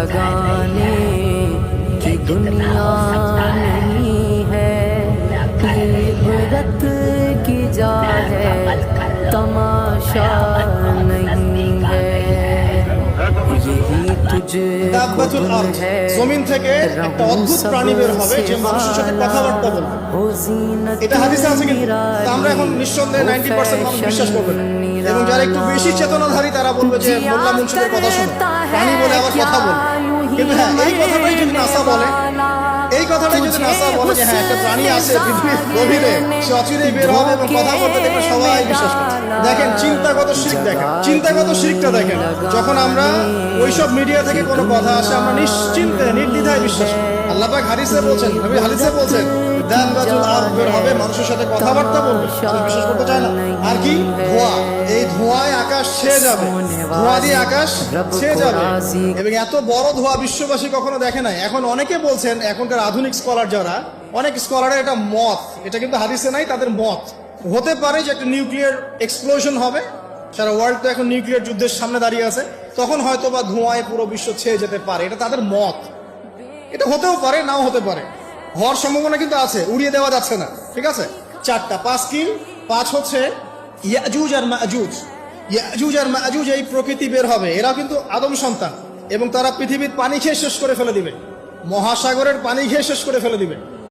लगाने की दुनिया नहीं है, इबरत की जा है तमाशा नहीं है। यही तुझे দাব্বাতুল আরদ, জমিন থেকে একটা অদ্ভুত প্রাণী বের হবে যে মানুষের সাথে কথাবার্তা বলবে। এটা হাদিসে আছে কিন্তু তা আমরা এখন নিঃসন্দেহে 90% মানুষ বিশ্বাস করবে না। এবং যারা একটু বেশি চেতনাধারী তারা বলবে যে মোল্লা মুন্সিদের কথা শোনো, প্রাণী বলে আবার কথা বলে। কিন্তু হ্যাঁ, এই কথাটাই যদি নাসা বলে, এই কথাটাই যদি নাসা বলে যে হ্যাঁ একটা প্রাণী আছে পৃথিবীর গভীরে, সে অচিরেই বের হবে এবং কথা বলতে দেখবে, সবাই বিশ্বাস করে। দেখেন চিন্তাগত শিরক, দেখেন চিন্তাগত শিরকটা দেখেন। যখন আমরা ওইসব মিডিয়া থেকে কোনো কথা আসে আমরা নিশ্চিন্তে নির্দ্বিধায় বিশ্বাস করি। আল্লাহ পাক হাদিসে বলছেন, নবী হাদিসে বলছেন দাব্বাতুল আরদ বের হবে, মানুষের সাথে কথাবার্তা বলবে, মানুষ বিশ্বাস করতে চায় না। আর কি ধোঁয়া, এই ধোঁয়ায় আকাশ ছেয়ে যাবে, ধোঁয়া দিয়ে আকাশ ছেয়ে যাবে। এবং এত বড় ধোঁয়া বিশ্ববাসী কখনো দেখে নাই। এখন অনেকে বলছেন, এখনকার আধুনিক স্কলার যারা, অনেক স্কলারের এটা মত, এটা কিন্তু হাদিসে নাই, তাদের মত হতে পারে যে একটা নিউক্লিয়ার এক্সপ্লোশন হবে। সারা ওয়ার্ল্ড তো এখন নিউক্লিয়ার যুদ্ধের সামনে দাঁড়িয়ে আছে, তখন হয়তো বা ধোঁয়ায় পুরো বিশ্ব ছেয়ে যেতে পারে, এটা তাদের মত। এটা হতেও পারে, নাও হতে পারে, হওয়ার সম্ভাবনা কিন্তু আছে, উড়িয়ে দেওয়া যাচ্ছে না। ঠিক আছে, চারটা, 5 কি 5 হচ্ছে ইয়াজুজ আর মাজুজ। ইয়াজুজ আর মাজুজ এই প্রকৃতি বের হবে, এরাও কিন্তু আদম সন্তান এবং তারা পৃথিবীর পানি খেয়ে শেষ করে ফেলে দিবে, মহাসাগরের পানি খেয়ে শেষ করে ফেলে দিবে।